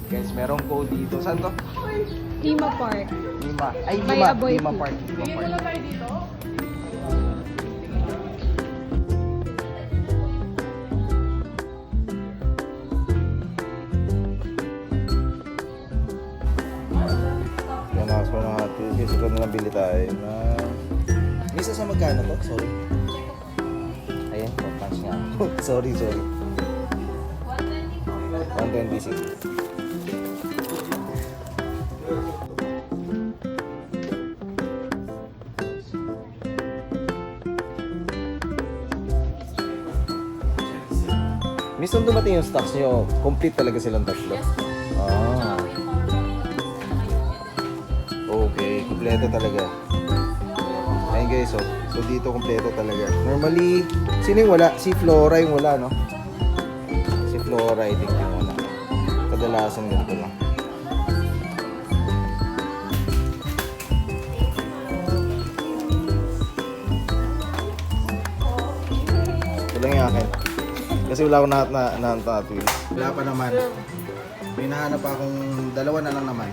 Guys, merong code dito. Saan to? Lima Park. Lima. Ay, May Lima. Aboy Lima Food. Park. Lima Park. Yan na, so na hati. Kasi ito na lang bili tayo na... Misa sa magkano to? Sorry. Ayan, punch nga. sorry. 126. Miss, nung dumating yung stocks nyo, complete talaga silang tatlo? Ah. Okay, kompleto talaga. Ayun guys, so dito kompleto talaga. Normally, sino yung wala? Si Flora yung wala, no? Si Flora, I think yung wala. Kadalasan ganito lang. Ito lang yung akin. Kasi wala akong na Wheels. Wala pa naman. May nahanap akong dalawa na lang naman.